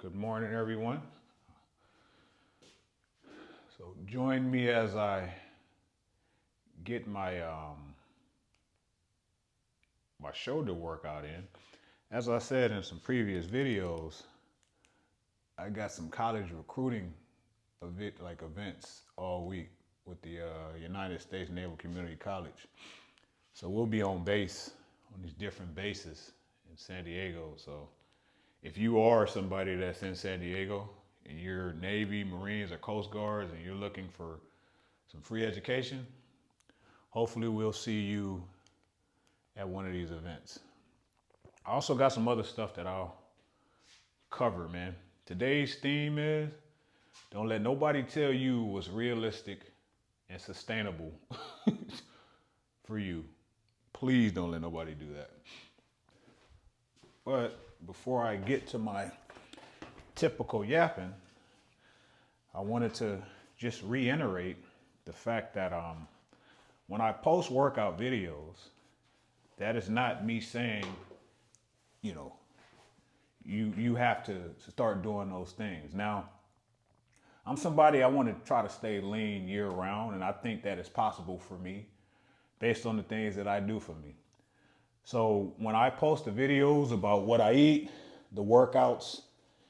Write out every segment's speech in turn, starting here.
Good morning, everyone. So join me as I get my shoulder workout in. As I said in some previous videos, I got some college recruiting events all week with the United States Naval Community College. So we'll be on base on these different bases in San Diego. So if you are somebody that's in San Diego and you're Navy, Marines, or Coast Guards and you're looking for some free education, hopefully we'll see you at one of these events. I also got some other stuff that I'll cover, man. Today's theme is don't let nobody tell you what's realistic and sustainable for you. Please don't let nobody do that. But before I get to my typical yapping, I wanted to just reiterate the fact that when I post workout videos, that is not me saying, you have to start doing those things. Now, I'm somebody I want to try to stay lean year round, and I think that is possible for me based on the things that I do for me. So when I post the videos about what I eat, the workouts,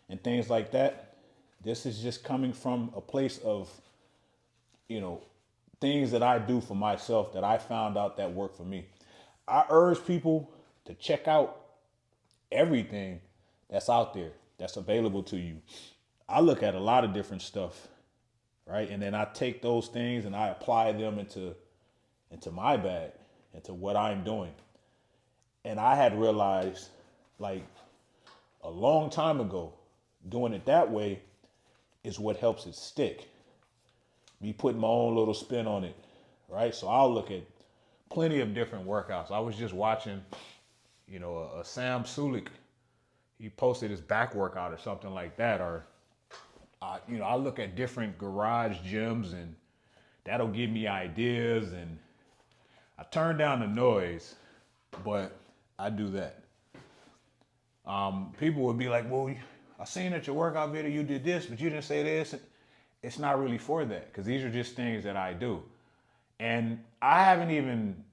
and things like that, this is just coming from a place of, things that I do for myself that I found out that work for me. I urge people to check out everything that's out there that's available to you. I look at a lot of different stuff, right? And then I take those things and I apply them into my bag, into what I'm doing. And I had realized like a long time ago, doing it that way is what helps it stick. Me putting my own little spin on it, right? So I'll look at plenty of different workouts. I was just watching, a Sam Sulik. He posted his back workout or something like that. Or, I look at different garage gyms and that'll give me ideas. And I turn down the noise, but I do that. People would be like, well, I seen at your workout video you did this, but you didn't say this. It's not really for that because these are just things that I do. And I haven't even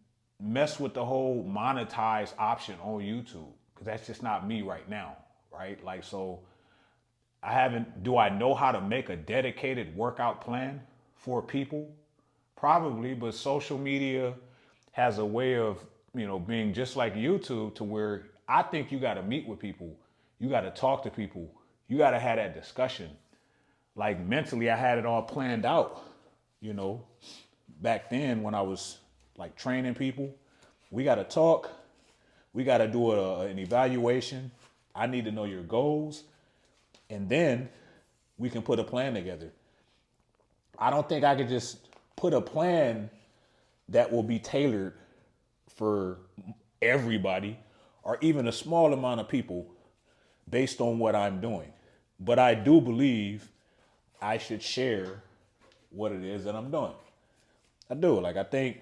messed with the whole monetized option on YouTube because that's just not me right now, right? Like, so do I know how to make a dedicated workout plan for people? Probably, but social media has a way of, being just like YouTube to where I think you got to meet with people. You got to talk to people. You got to have that discussion. Like mentally, I had it all planned out, back then when I was like training people. We got to talk. We got to do an evaluation. I need to know your goals. And then we can put a plan together. I don't think I could just put a plan that will be tailored for everybody or even a small amount of people based on what I'm doing. But I do believe I should share what it is that I'm doing. I do. Like, I think,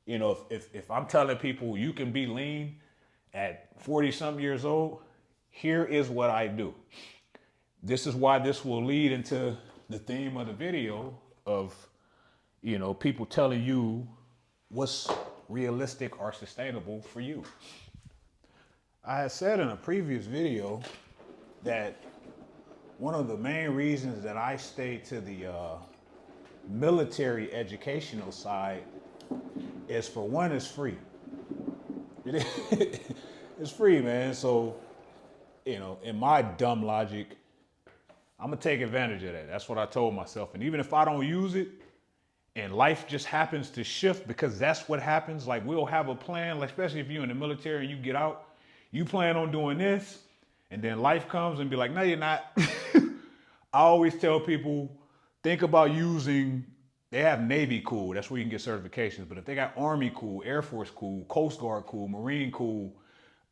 if I'm telling people you can be lean at 40 something years old, here is what I do. This is why this will lead into the theme of the video of, people telling you what's realistic or sustainable for you. I had said in a previous video that one of the main reasons that I stay to the military educational side is, for one, it's free. It's free, man. So, in my dumb logic, I'm gonna take advantage of that. That's what I told myself. And even if I don't use it and life just happens to shift, because that's what happens, like we'll have a plan, like especially if you're in the military and you get out, you plan on doing this, and then life comes and be like, no, you're not. I always tell people, think about they have Navy Cool, that's where you can get certifications, but if they got Army Cool, Air Force Cool, Coast Guard Cool, Marine Cool,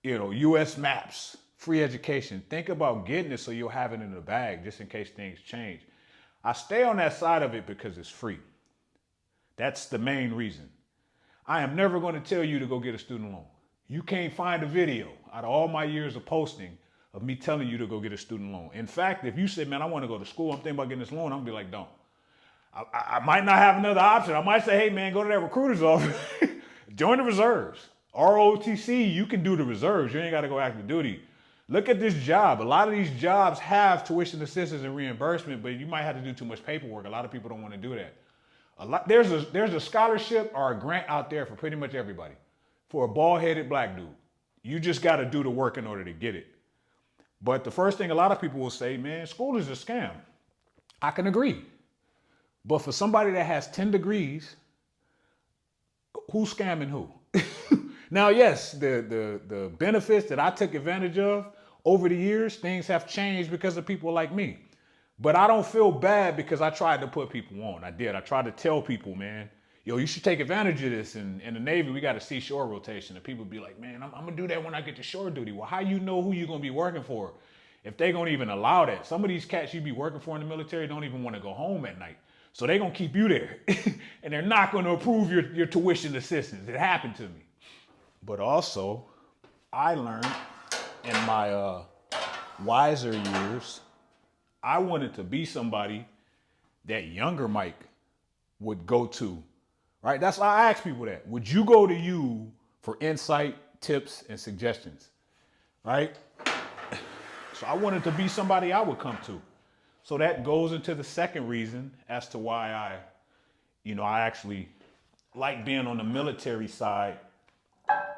US Maps, free education, think about getting it so you'll have it in the bag just in case things change. I stay on that side of it because it's free. That's the main reason. I am never going to tell you to go get a student loan. You can't find a video out of all my years of posting of me telling you to go get a student loan. In fact, if you say, man, I want to go to school, I'm thinking about getting this loan, I'm gonna be like, don't. I might not have another option. I might say, hey man, go to that recruiter's office, join the reserves. ROTC, you can do the reserves. You ain't gotta go active duty. Look at this job. A lot of these jobs have tuition assistance and reimbursement, but you might have to do too much paperwork. A lot of people don't want to do that. There's a scholarship or a grant out there for pretty much everybody. For a bald-headed black dude. You just got to do the work in order to get it. But the first thing a lot of people will say, man, school is a scam. I can agree. But for somebody that has 10 degrees, who's scamming who? Now, yes, the benefits that I took advantage of over the years, things have changed because of people like me. But I don't feel bad because I tried to put people on. I did. I tried to tell people, man, yo, you should take advantage of this. In the Navy, we got a seashore rotation. And people be like, man, I'm going to do that when I get to shore duty. Well, how you know who you're going to be working for if they going to even allow that? Some of these cats you be working for in the military don't even want to go home at night. So they going to keep you there. And they're not going to approve your tuition assistance. It happened to me. But also, I learned in my wiser years, I wanted to be somebody that younger Mike would go to, right? That's why I ask people that. Would you go to you for insight, tips, and suggestions, right? So I wanted to be somebody I would come to. So that goes into the second reason as to why I actually like being on the military side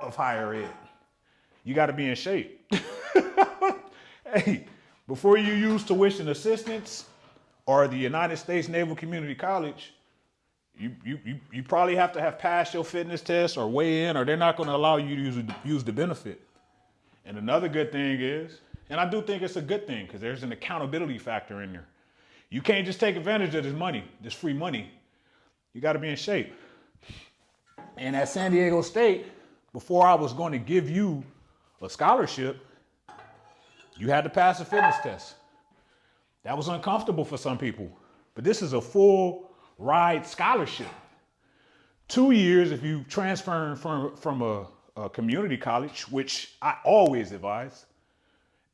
of higher ed. You got to be in shape. Hey, before you use tuition assistance or the United States Naval Community College, you probably have to have passed your fitness test or weigh in, or they're not going to allow you to use the benefit. And another good thing is, and I do think it's a good thing because there's an accountability factor in there. You can't just take advantage of this money, this free money. You got to be in shape. And at San Diego State, before I was going to give you a scholarship, you had to pass a fitness test. That was uncomfortable for some people, but this is a full ride scholarship. 2 years if you transfer from a community college, which I always advise,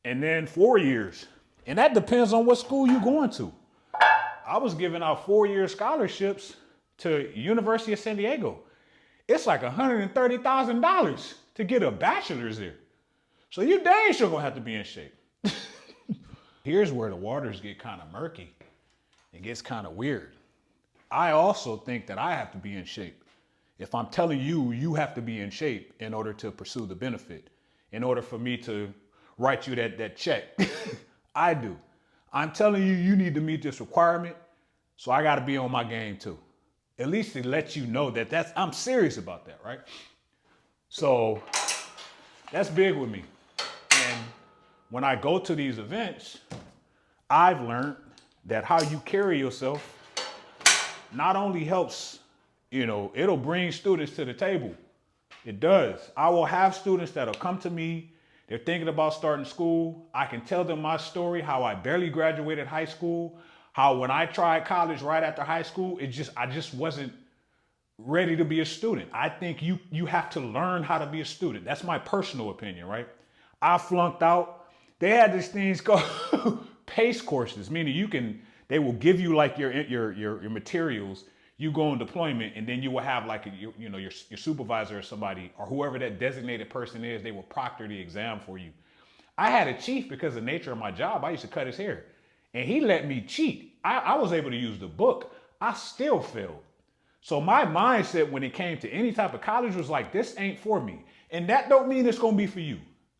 and then 4 years. And that depends on what school you're going to. I was giving out 4-year scholarships to University of San Diego. It's like $130,000 to get a bachelor's there. So you dang sure gonna have to be in shape. Here's where the waters get kind of murky. It gets kind of weird. I also think that I have to be in shape. If I'm telling you, you have to be in shape in order to pursue the benefit, in order for me to write you that check. I do. I'm telling you, you need to meet this requirement, so I gotta be on my game too. At least to let you know that I'm serious about that, right? So that's big with me. And when I go to these events, I've learned that how you carry yourself not only helps, it'll bring students to the table. It does. I will have students that'll come to me. They're thinking about starting school. I can tell them my story, how I barely graduated high school, how when I tried college right after high school, I just wasn't ready to be a student. I think you have to learn how to be a student. That's my personal opinion, right? I flunked out. They had these things called PACE courses, meaning they will give you like your materials. You go on deployment, and then you will have like your supervisor or somebody or whoever that designated person is. They will proctor the exam for you. I had a chief because of the nature of my job. I used to cut his hair, and he let me cheat. I was able to use the book. I still failed. So my mindset when it came to any type of college was like, this ain't for me. And that don't mean it's gonna be for you.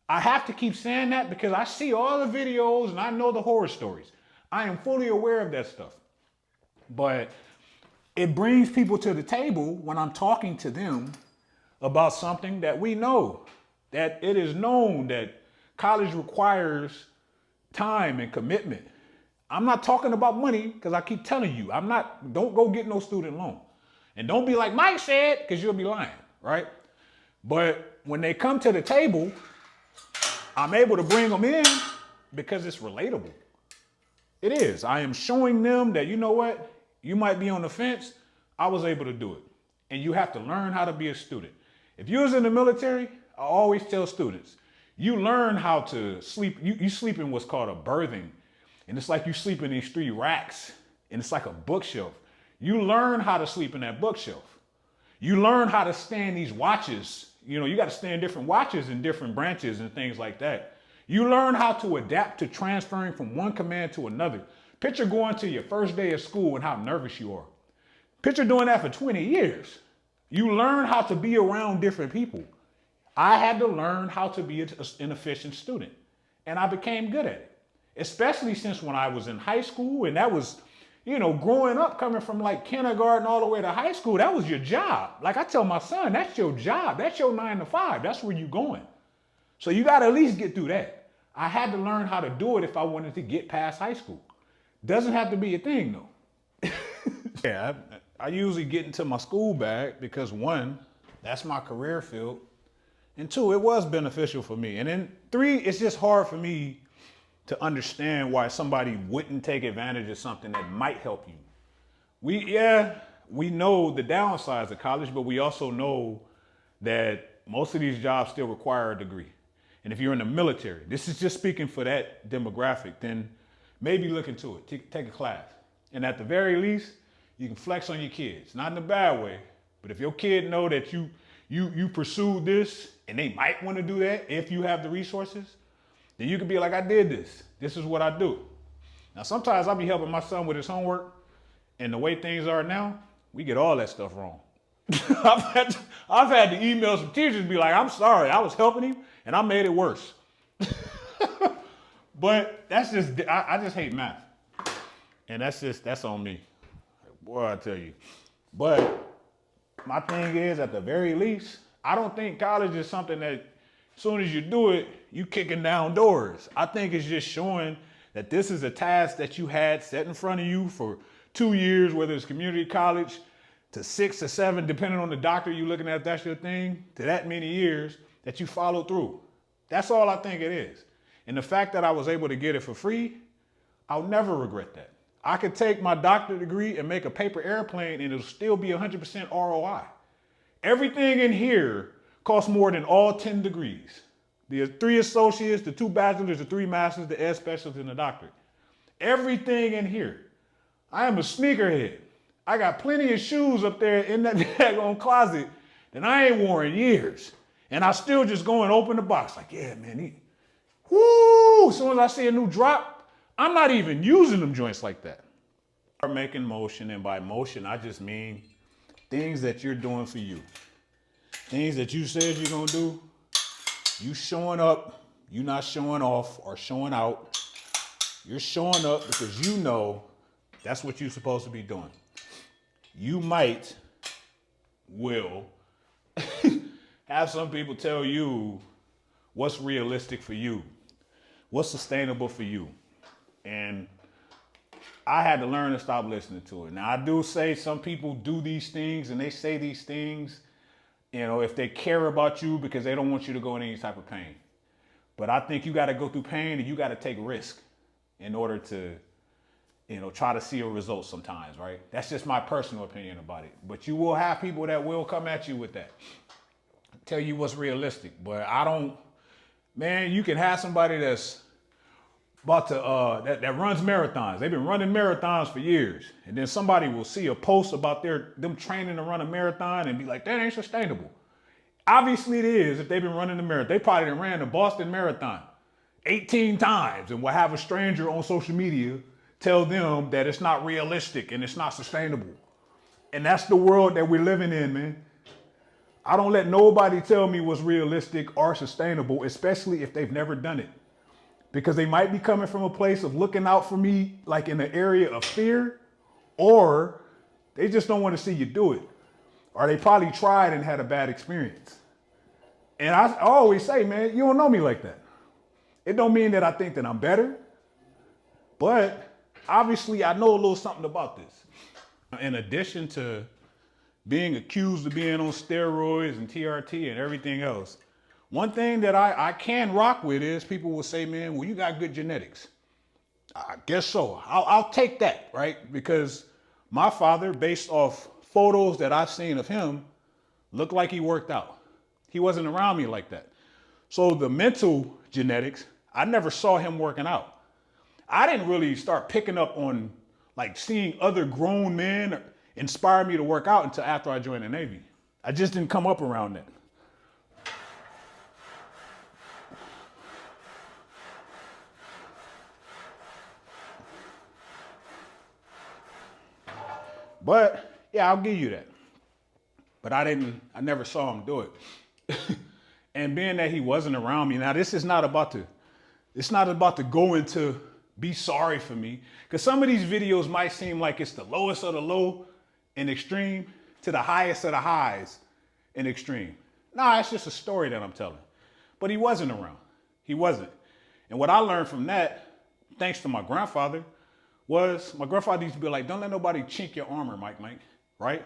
I have to keep saying that because I see all the videos and I know the horror stories. I am fully aware of that stuff. But it brings people to the table when I'm talking to them about something that we know, that it is known that college requires time and commitment. I'm not talking about money because I keep telling you, don't go get no student loan. And don't be like Mike said, because you'll be lying, right? But when they come to the table, I'm able to bring them in because it's relatable. It is. I am showing them that, you know what? You might be on the fence. I was able to do it. And you have to learn how to be a student. If you was in the military, I always tell students, You learn how to sleep. You sleep in what's called a berthing. And it's like you sleep in these 3 racks, and it's like a bookshelf. You learn how to sleep in that bookshelf. You learn how to stand these watches. You know, you got to stand different watches in different branches and things like that. You learn how to adapt to transferring from one command to another. Picture going to your first day of school and how nervous you are. Picture doing that for 20 years. You learn how to be around different people. I had to learn how to be an efficient student, and I became good at it, especially since when I was in high school. And that was, you know, growing up, coming from like kindergarten all the way to high school, that was your job. Like I tell my son, that's your job. That's your 9 to 5. That's where you're going. So you got to at least get through that. I had to learn how to do it if I wanted to get past high school. Doesn't have to be a thing though. Yeah, I usually get into my school bag because 1, that's my career field. And 2, it was beneficial for me. And then 3, it's just hard for me to understand why somebody wouldn't take advantage of something that might help you. We know the downsides of college, but we also know that most of these jobs still require a degree. And if you're in the military, this is just speaking for that demographic, then maybe look into it, take a class. And at the very least, you can flex on your kids, not in a bad way, but if your kid know that you pursued this and they might want to do that if you have the resources, then you could be like, I did this. This is what I do. Now, sometimes I'll be helping my son with his homework, and the way things are now, we get all that stuff wrong. I've had to email some teachers be like, I'm sorry, I was helping him and I made it worse. But that's just, I just hate math. And that's on me. Boy, I tell you. But my thing is, at the very least, I don't think college is something that as soon as you do it, you kicking down doors. I think it's just showing that this is a task that you had set in front of you for 2 years, whether it's community college, to 6 to 7, depending on the doctor you're looking at, if that's your thing, to that many years that you followed through. That's all I think it is. And the fact that I was able to get it for free, I'll never regret that. I could take my doctorate degree and make a paper airplane and it'll still be 100% ROI. Everything in here costs more than all 10 degrees. The 3 associates, the 2 bachelors, the 3 masters, the ed specialist, and the doctorate. Everything in here. I am a sneakerhead. I got plenty of shoes up there in that daggone closet that I ain't worn in years. And I still just go and open the box like, yeah, man, whoo! As soon as I see a new drop, I'm not even using them joints like that. Start making motion, and by motion, I just mean things that you're doing for you. Things that you said you're gonna do, you showing up, you not showing off or showing out. You're showing up because you know that's what you're supposed to be doing. You will have some people tell you what's realistic for you, what's sustainable for you. And I had to learn to stop listening to it. Now, I do say some people do these things and they say these things, you know, if they care about you because they don't want you to go in any type of pain. But I think you got to go through pain and you got to take risk in order to, you know, try to see a result sometimes, right? That's just my personal opinion about it. But you will have people that will come at you with that, tell you what's realistic. But I don't, man, you can have somebody that's about to, that runs marathons. They've been running marathons for years. And then somebody will see a post about them training to run a marathon and be like, that ain't sustainable. Obviously it is if they've been running the marathon. They probably done ran the Boston Marathon 18 times and will have a stranger on social media tell them that it's not realistic and it's not sustainable. And that's the world that we're living in, man. I don't let nobody tell me what's realistic or sustainable, especially if they've never done it. Because they might be coming from a place of looking out for me, like in the area of fear, or they just don't want to see you do it. Or they probably tried and had a bad experience. And I always say, man, you don't know me like that. It don't mean that I think that I'm better, but obviously I know a little something about this. In addition to being accused of being on steroids and TRT and everything else, one thing that I can rock with is people will say, man, well, you got good genetics. I guess so. I'll take that, right? Because my father, based off photos that I've seen of him, looked like he worked out. He wasn't around me like that. So the mental genetics, I never saw him working out. I didn't really start picking up on like seeing other grown men inspire me to work out until after I joined the Navy. I just didn't come up around that. But yeah, I'll give you that. But I never saw him do it. And being that he wasn't around me, now this is not about to, it's not about to go into be sorry for me. Because some of these videos might seem like it's the lowest of the low in extreme to the highest of the highs in extreme. Nah, it's just a story that I'm telling. But he wasn't around. He wasn't. And what I learned from that, thanks to my grandfather, was my grandfather used to be like, don't let nobody chink your armor, Mike, right?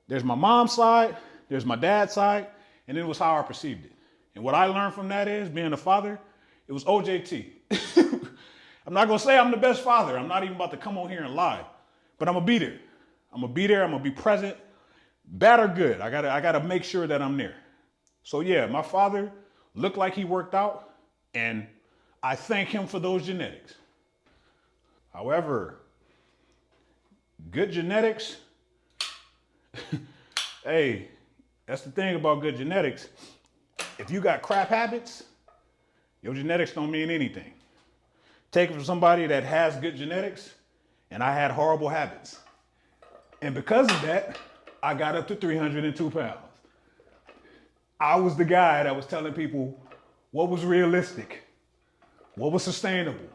There's my mom's side, there's my dad's side, and it was how I perceived it. And what I learned from that is, being a father, it was OJT. I'm not gonna say I'm the best father. I'm not even about to come on here and lie, but I'm gonna be there. I'm gonna be there, I'm gonna be present, bad or good. I gotta make sure that I'm there. So yeah, my father looked like he worked out, and I thank him for those genetics. However, good genetics, hey, that's the thing about good genetics. If you got crap habits, your genetics don't mean anything. Take it from somebody that has good genetics, and I had horrible habits. And because of that, I got up to 302 pounds. I was the guy that was telling people what was realistic, what was sustainable,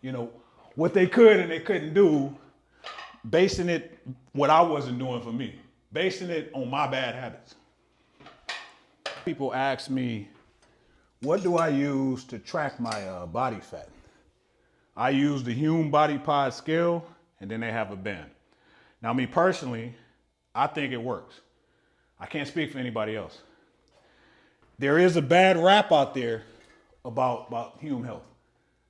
you know, what they could and they couldn't do, basing it what I wasn't doing for me, basing it on my bad habits. People ask me, what do I use to track my body fat? I use the Hume Body Pod scale, and then they have a band. Now, me personally, I think it works. I can't speak for anybody else. There is a bad rap out there about Hume Health.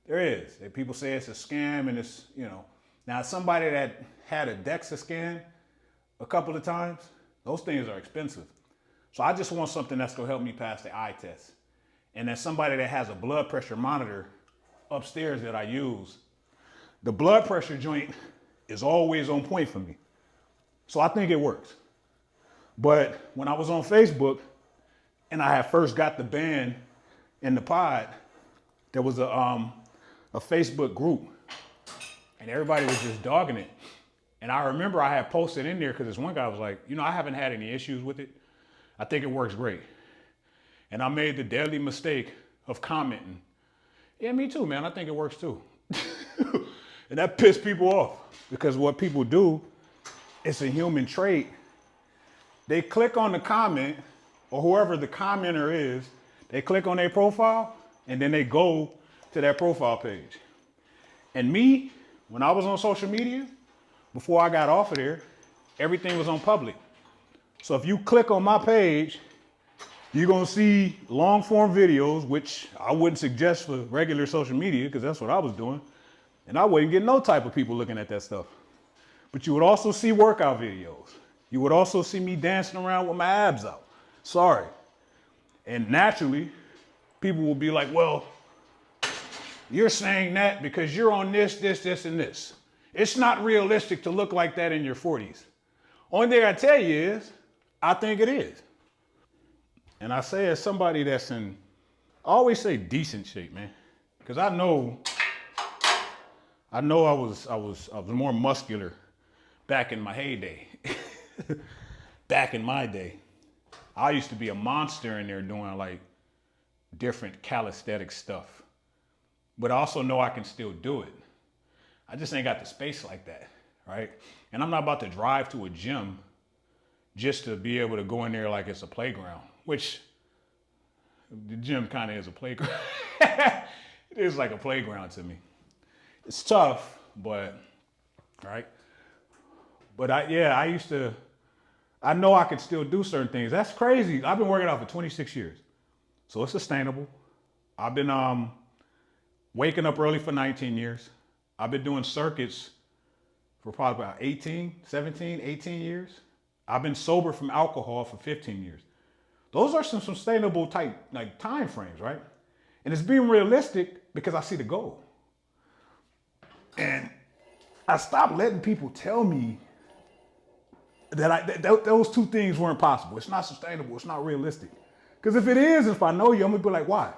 There is. People say it's a scam and it's, you know. Now, somebody that had a DEXA scan a couple of times, those things are expensive. So I just want something that's gonna help me pass the eye test. And then somebody that has a blood pressure monitor upstairs that I use, the blood pressure joint is always on point for me. So I think it works. But when I was on Facebook and I had first got the band in the pod, there was a Facebook group and everybody was just dogging it. And I remember I had posted in there because this one guy was like, you know, I haven't had any issues with it. I think it works great. And I made the deadly mistake of commenting, yeah, me too, man. I think it works too. And that pissed people off because what people do, it's a human trait. They click on the comment, or whoever the commenter is, they click on their profile and then they go to their profile page. And me, when I was on social media, before I got off of there, everything was on public. So if you click on my page, you're gonna see long form videos, which I wouldn't suggest for regular social media because that's what I was doing. And I wouldn't get no type of people looking at that stuff. But you would also see workout videos. You would also see me dancing around with my abs out. Sorry. And naturally, people will be like, well, you're saying that because you're on this, and this. It's not realistic to look like that in your 40s. Only thing I tell you is, I think it is. And I say as somebody that's in, I always say decent shape, man. Because I know I was more muscular back in my heyday. Back in my day. I used to be a monster in there doing like different calisthenic stuff. But I also know I can still do it. I just ain't got the space like that, right? And I'm not about to drive to a gym just to be able to go in there like it's a playground, which the gym kind of is a playground. It is like a playground to me. It's tough, but, right? But I know I can still do certain things. That's crazy. I've been working out for 26 years. So it's sustainable. I've been waking up early for 19 years. I've been doing circuits for probably about 18 years. I've been sober from alcohol for 15 years. Those are some sustainable type like time frames, right? And it's being realistic because I see the goal. And I stopped letting people tell me that those two things weren't possible. It's not sustainable. It's not realistic. Because if it is, if I know you, I'm gonna be like, why?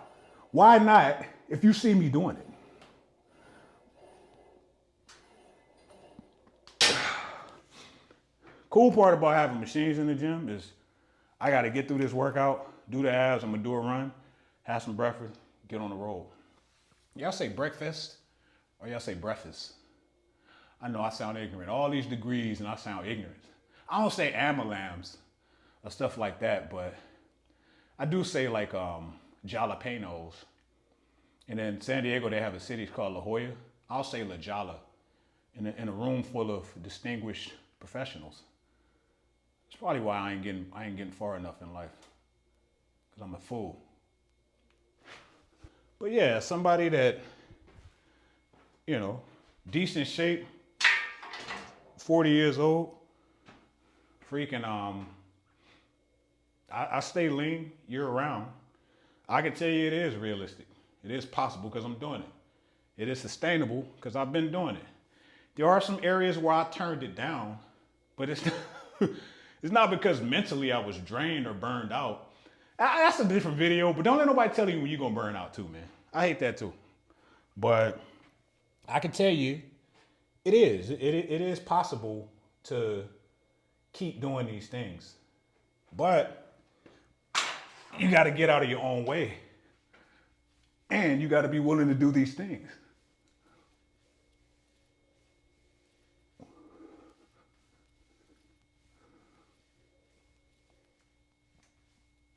Why not if you see me doing it? Cool part about having machines in the gym is I got to get through this workout, do the abs, I'm gonna do a run, have some breakfast, get on the roll. Y'all say breakfast or y'all say breakfast? I know I sound ignorant. All these degrees and I sound ignorant. I don't say amalams or stuff like that, but I do say like jalapenos. And in San Diego, they have a city called La Jolla. I'll say La Jala in a room full of distinguished professionals. It's probably why I ain't getting far enough in life, because I'm a fool. But yeah, somebody that, you know, decent shape, 40 years old, freaking, I stay lean year round. I can tell you it is realistic. It is possible because I'm doing it. It is sustainable because I've been doing it. There are some areas where I turned it down, but it's it's not because mentally I was drained or burned out. That's a different video, but don't let nobody tell you when you're gonna burn out too, man. I hate that too. But I can tell you, it is possible to keep doing these things. But you got to get out of your own way. And you got to be willing to do these things.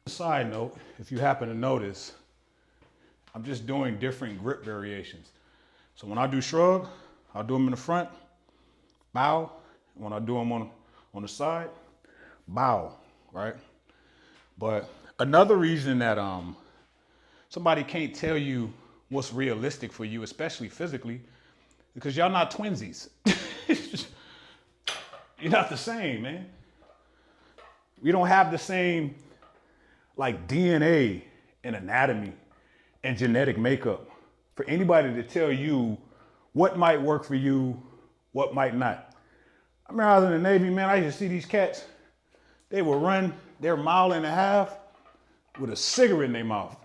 Side note, if you happen to notice, I'm just doing different grip variations. So when I do shrug, I'll do them in the front, bow. When I do them on the side, bow, right? But another reason that somebody can't tell you what's realistic for you, especially physically, because y'all not twinsies. You're not the same, man. We don't have the same like DNA and anatomy and genetic makeup for anybody to tell you what might work for you, what might not. I remember I was in the Navy, man, I used to see these cats. They would run their mile and a half with a cigarette in their mouth.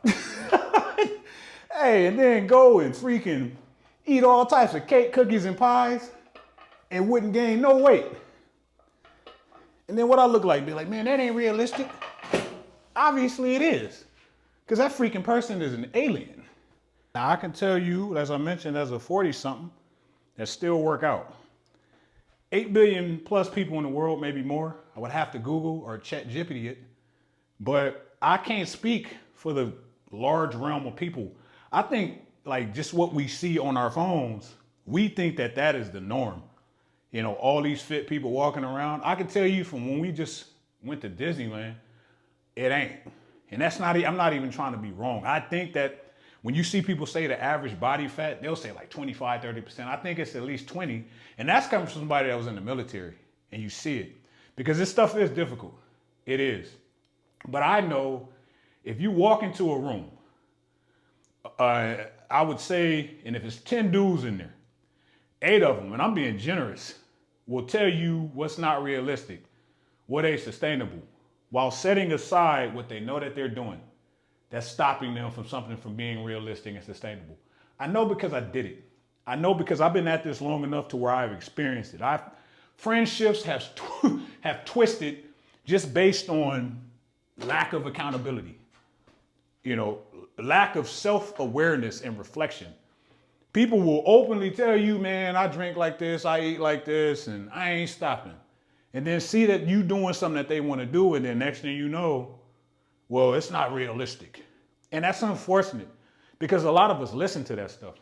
Hey, and then go and freaking eat all types of cake, cookies, and pies and wouldn't gain no weight. And then what I look like, be like, man, that ain't realistic. Obviously it is, because that freaking person is an alien. Now I can tell you, as I mentioned, as a 40-something, that still work out. 8 billion plus people in the world, maybe more. I would have to Google or ChatGPT it, but I can't speak for the large realm of people. I think like just what we see on our phones, we think that that is the norm. You know, all these fit people walking around. I can tell you from when we just went to Disneyland, it ain't. And that's not, I'm not even trying to be wrong. I think that when you see people say the average body fat, they'll say like 25, 30%. I think it's at least 20. And that's coming from somebody that was in the military and you see it. Because this stuff is difficult. It is. But I know if you walk into a room, I would say, and if it's 10 dudes in there, 8 of them, and I'm being generous, will tell you what's not realistic, what ain't sustainable, while setting aside what they know that they're doing that's stopping them from something from being realistic and sustainable. I know because I did it. I know because I've been at this long enough to where I've experienced it. Friendships have twisted just based on lack of accountability, you know, lack of self-awareness and reflection. People will openly tell you, man, I drink like this, I eat like this, and I ain't stopping. And then see that you doing something that they want to do, and then next thing you know, well, it's not realistic. And that's unfortunate because a lot of us listen to that stuff.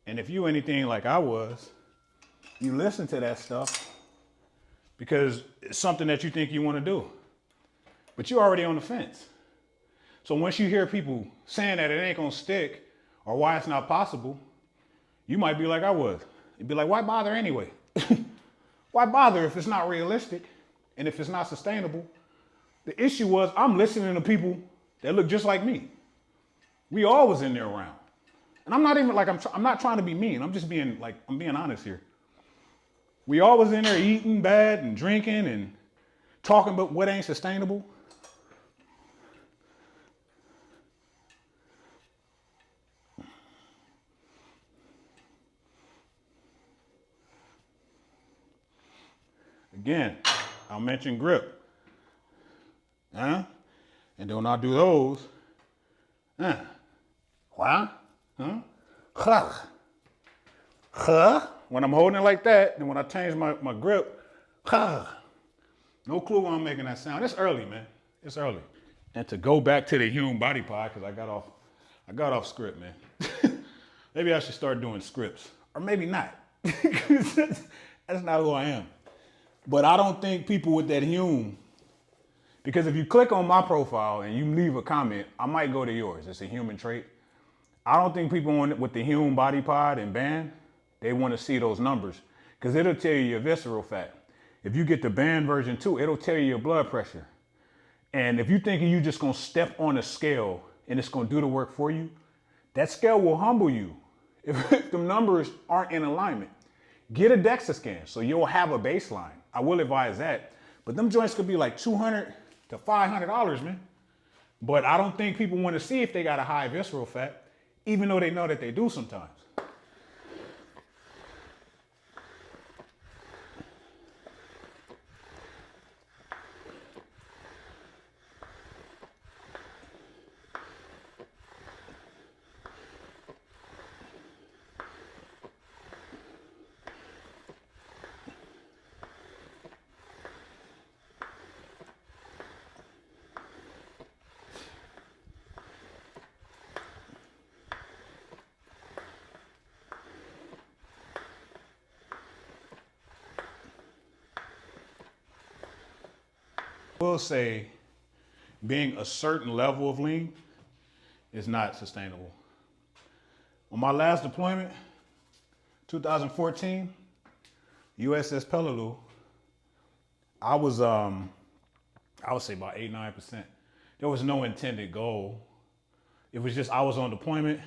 And if you anything like I was, you listen to that stuff because it's something that you think you want to do. but you're already on the fence. So once you hear people saying that it ain't gonna stick or why it's not possible, you might be like I was. You'd be like, why bother anyway? Why bother if it's not realistic and if it's not sustainable? The issue was I'm listening to people that look just like me. We all was in there around. And I'm not even like, I'm not trying to be mean. I'm just being like, I'm being honest here. We all was in there eating bad and drinking and talking about what ain't sustainable. Again, I'll mention grip. And then when I do those, when I'm holding it like that, then when I change my grip, no clue why I'm making that sound. It's early, man. It's early. And to go back to the human body pod, because I got off script, man. Maybe I should start doing scripts. Or maybe not. That's not who I am. But I don't think people with that human, because if you click on my profile and you leave a comment, I might go to yours. It's a human trait. I don't think people with the human body pod and band, they want to see those numbers because it'll tell you your visceral fat. If you get the band version 2, it'll tell you your blood pressure. And if you're thinking you're just going to step on a scale and it's going to do the work for you, that scale will humble you if the numbers aren't in alignment. Get a DEXA scan so you'll have a baseline. I will advise that. But them joints could be like $200 to $500, man. But I don't think people want to see if they got a high visceral fat, even though they know that they do sometimes. I will say being a certain level of lean is not sustainable. On my last deployment, 2014, USS Peleliu, I would say about 8-9%. There was no intended goal. It was just I was on deployment.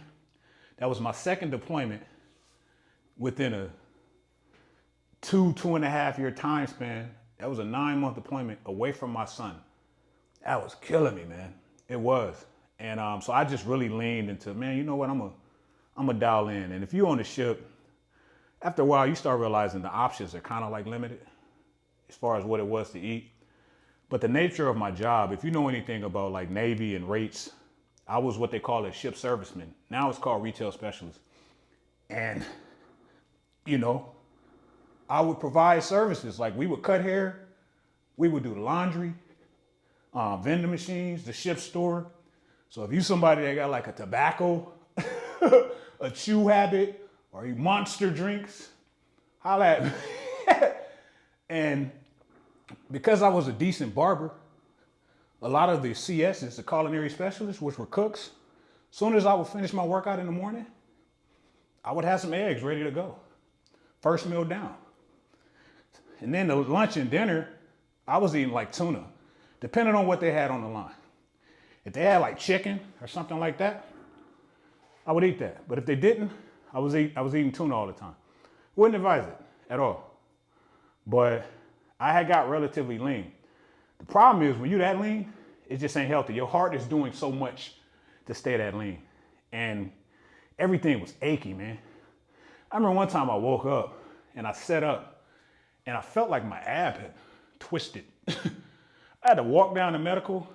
That was my second deployment within a 2.5 year time span. That was a 9-month deployment away from my son. That was killing me, man. It was. And so I just really leaned into, man, you know what? I'm a dial in. And if you're on the ship, after a while, you start realizing the options are kind of like limited as far as what it was to eat. But the nature of my job, if you know anything about like Navy and rates, I was what they call a ship serviceman. Now it's called retail specialist. And, you know, I would provide services. Like we would cut hair, we would do the laundry, vending machines, the ship store. So if you somebody that got like a tobacco, a chew habit, or you monster drinks, holla at me. And because I was a decent barber, a lot of the CSs, the culinary specialists, which were cooks, as soon as I would finish my workout in the morning, I would have some eggs ready to go. First meal down. And then the lunch and dinner, I was eating like tuna, depending on what they had on the line. If they had like chicken or something like that, I would eat that. But if they didn't, I was eating tuna all the time. Wouldn't advise it at all. But I had got relatively lean. The problem is when you're that lean, it just ain't healthy. Your heart is doing so much to stay that lean. And everything was achy, man. I remember one time I woke up and I sat up and I felt like my ab had twisted. I had to walk down to medical,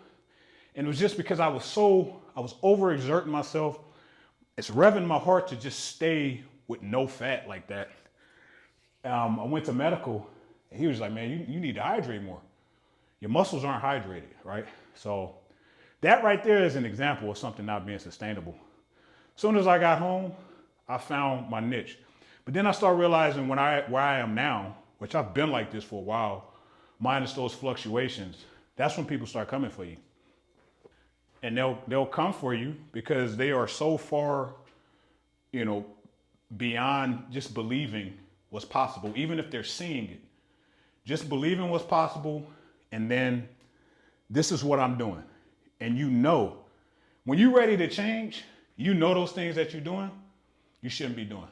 and it was just because I was overexerting myself. It's revving my heart to just stay with no fat like that. I went to medical, and he was like, man, you need to hydrate more. Your muscles aren't hydrated, right? So that right there is an example of something not being sustainable. As soon as I got home, I found my niche. But then I started realizing where I am now, which I've been like this for a while, minus those fluctuations, That's when people start coming for you. And they'll come for you because they are so far, you know, beyond just believing what's possible, even if they're seeing it. Just believing what's possible, and then this is what I'm doing. And you know, when you're ready to change, you know those things that you're doing, you shouldn't be doing.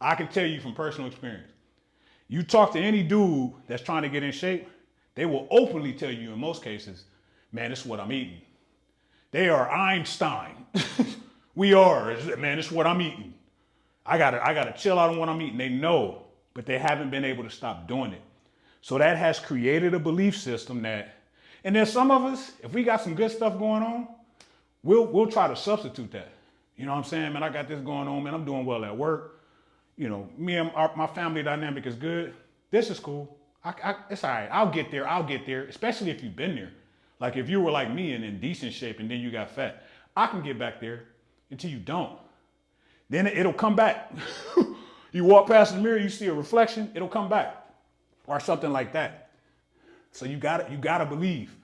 I can tell you from personal experience. You talk to any dude that's trying to get in shape, they will openly tell you in most cases, man, this is what I'm eating. They are Einstein. We are, man, this is what I'm eating. I gotta chill out on what I'm eating. They know, but they haven't been able to stop doing it. So that has created a belief system that, and then some of us, if we got some good stuff going on, we'll try to substitute that. You know what I'm saying, man? I got this going on, man. I'm doing well at work. You know, me and my family dynamic is good. This is cool. It's all right. I'll get there, especially if you've been there. Like if you were like me and in decent shape and then you got fat, I can get back there until you don't. Then it'll come back. You walk past the mirror, you see a reflection, it'll come back. Or something like that. So you gotta believe.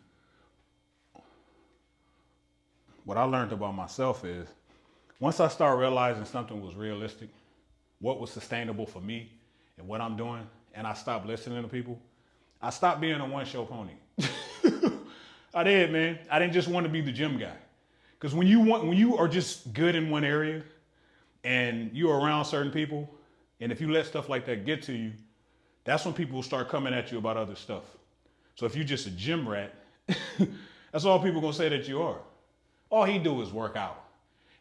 What I learned about myself is once I start realizing something was realistic, what was sustainable for me and what I'm doing, and I stopped listening to people, I stopped being a one-show pony. I did, man. I didn't just want to be the gym guy. Because when you are just good in one area and you're around certain people, and if you let stuff like that get to you, that's when people will start coming at you about other stuff. So if you're just a gym rat, that's all people gonna say that you are. All he do is work out.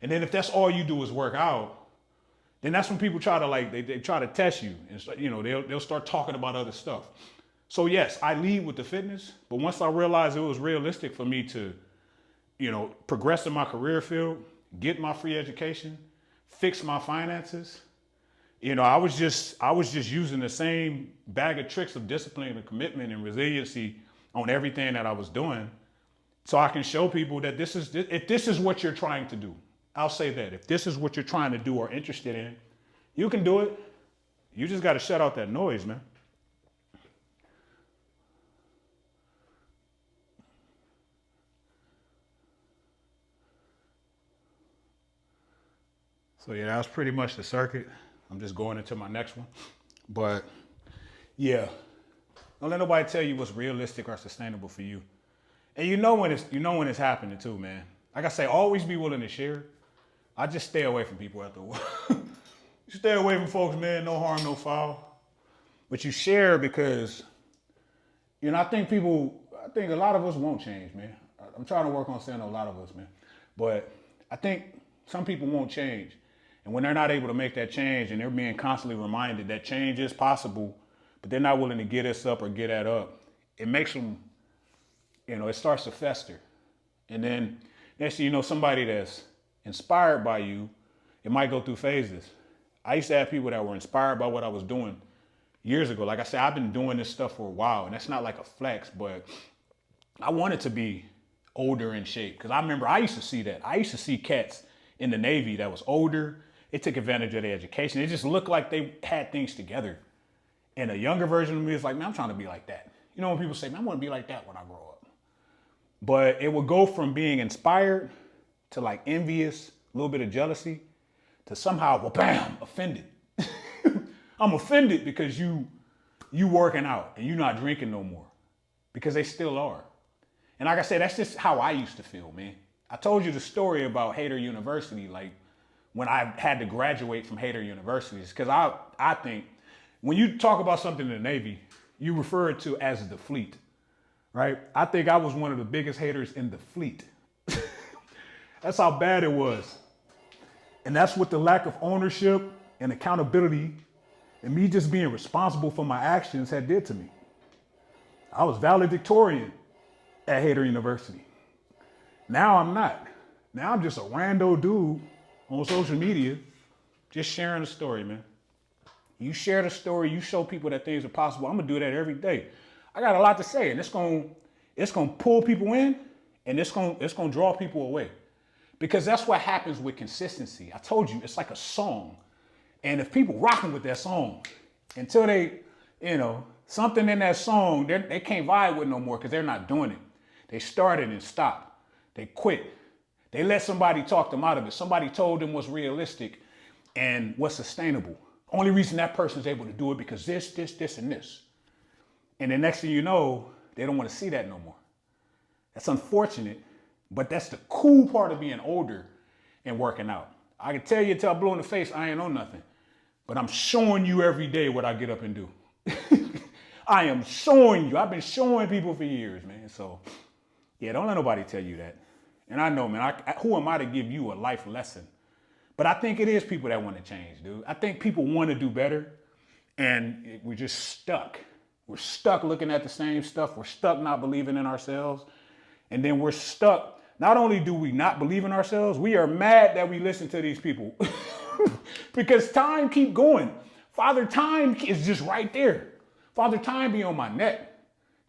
And then if that's all you do is work out, then that's when people try to they try to test you. And you know, they'll start talking about other stuff. So yes, I lead with the fitness, but once I realized it was realistic for me to, you know, progress in my career field, get my free education, fix my finances, you know, I was just using the same bag of tricks of discipline and commitment and resiliency on everything that I was doing, so I can show people that if this is what you're trying to do, I'll say that if this is what you're trying to do or interested in, you can do it. You just got to shut out that noise, man. So yeah, that was pretty much the circuit. I'm just going into my next one. But yeah, don't let nobody tell you what's realistic or sustainable for you. And you know when it's happening too, man. Like I say, always be willing to share. I just stay away from people after a while. You stay away from folks, man. No harm, no foul. But you share because, you know, I think a lot of us won't change, man. I'm trying to work on saying a lot of us, man. But I think some people won't change. And when they're not able to make that change and they're being constantly reminded that change is possible, but they're not willing to get us up or get that up, it makes them, you know, it starts to fester. And then next thing you know, somebody that's inspired by you, it might go through phases. I used to have people that were inspired by what I was doing years ago. Like I said, I've been doing this stuff for a while, and that's not like a flex, but I wanted to be older in shape. Because I remember I used to see that. I used to see cats in the Navy that was older. They took advantage of their education. It just looked like they had things together. And a younger version of me is like, man, I'm trying to be like that. You know when people say, man, I want to be like that when I grow up. But it would go from being inspired to like envious, a little bit of jealousy, to somehow, well, bam, offended. I'm offended because you working out and you not drinking no more. Because they still are. And like I said, that's just how I used to feel, man. I told you the story about Hader University, like when I had to graduate from Hader University. Because I think when you talk about something in the Navy, you refer it to as the fleet, right? I think I was one of the biggest haters in the fleet. That's how bad it was. And that's what the lack of ownership and accountability and me just being responsible for my actions had did to me. I was valedictorian at Hader University. Now I'm not. Now I'm just a rando dude on social media just sharing a story, man. You share the story, you show people that things are possible. I'm gonna do that every day. I got a lot to say, and it's gonna pull people in, and it's gonna draw people away. Because that's what happens with consistency. I told you, it's like a song. And if people rocking with that song, until they, you know, something in that song, they can't vibe with no more because they're not doing it. They started and stopped. They quit. They let somebody talk them out of it. Somebody told them what's realistic and what's sustainable. Only reason that person's able to do it because this, and this. And the next thing you know, they don't want to see that no more. That's unfortunate, but that's the cool part of being older and working out. I can tell you until I blow in the face, I ain't on nothing. But I'm showing you every day what I get up and do. I am showing you. I've been showing people for years, man. So, yeah, don't let nobody tell you that. And I know, man, who am I to give you a life lesson? But I think it is people that want to change, dude. I think people want to do better, and we're just stuck. We're stuck looking at the same stuff. We're stuck not believing in ourselves. And then we're stuck. Not only do we not believe in ourselves, we are mad that we listen to these people. Because time keep going. Father Time is just right there. Father Time be on my neck.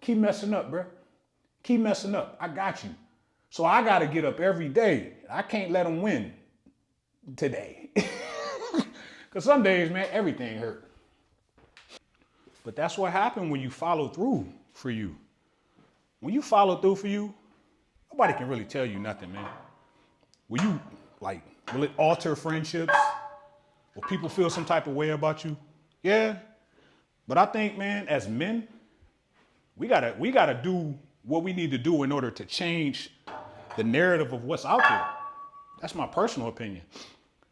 Keep messing up, bro. Keep messing up. I got you. So I got to get up every day. I can't let them win today. Because some days, man, everything hurt. But that's what happened when you follow through for you. When you follow through for you, nobody can really tell you nothing, man. Will it alter friendships? Will people feel some type of way about you? Yeah. But I think, man, as men, we gotta do what we need to do in order to change the narrative of what's out there. That's my personal opinion.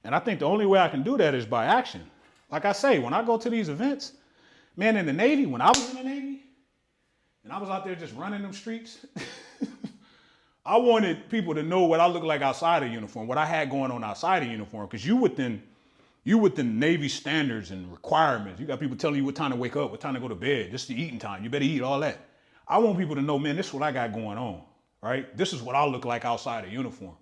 And I think the only way I can do that is by action. Like I say, when I go to these events, man, in the Navy, when I was in the Navy, and I was out there just running them streets, I wanted people to know what I look like outside of uniform, what I had going on outside of uniform, because you within Navy standards and requirements. You got people telling you what time to wake up, what time to go to bed. This is the eating time. You better eat all that. I want people to know, man, this is what I got going on, right? This is what I look like outside of uniform.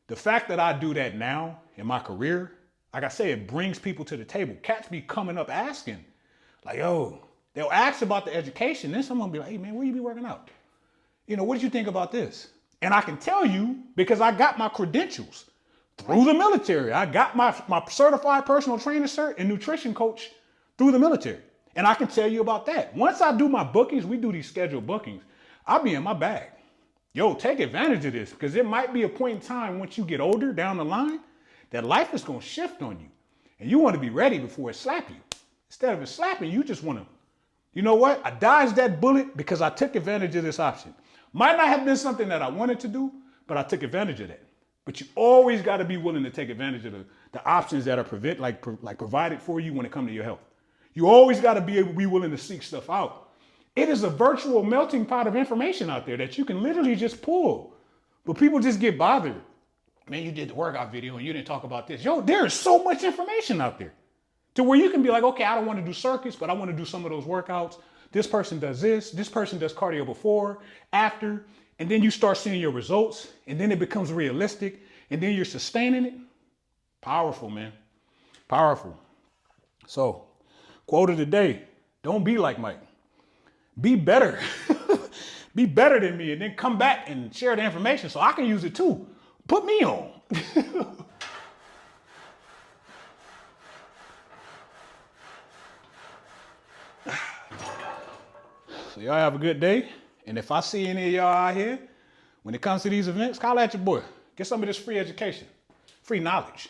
The fact that I do that now in my career, like I say, it brings people to the table. Cats be coming up asking, like, yo, they'll ask about the education. Then someone will be like, hey, man, where you be working out? You know, what did you think about this? And I can tell you because I got my credentials through the military. I got my certified personal trainer cert and nutrition coach through the military. And I can tell you about that. Once I do my bookings, we do these scheduled bookings, I'll be in my bag. Yo, take advantage of this because it might be a point in time once you get older down the line that life is going to shift on you. And you want to be ready before it slap you. Instead of it slapping, you just want to, you know what? I dodged that bullet because I took advantage of this option. Might not have been something that I wanted to do, but I took advantage of that. But you always got to be willing to take advantage of the options that are provided for you when it comes to your health. You always got to be willing to seek stuff out. It is a virtual melting pot of information out there that you can literally just pull. But people just get bothered. Man, you did the workout video and you didn't talk about this. Yo, there is so much information out there to where you can be like, okay, I don't want to do circuits, but I want to do some of those workouts. This person does this. This person does cardio before, after. And then you start seeing your results. And then it becomes realistic. And then you're sustaining it. Powerful, man. Powerful. So, quote of the day, don't be like Mike. Be better. Be better than me and then come back and share the information so I can use it too. Put me on. So y'all have a good day. And if I see any of y'all out here, when it comes to these events, holler at your boy. Get some of this free education, free knowledge.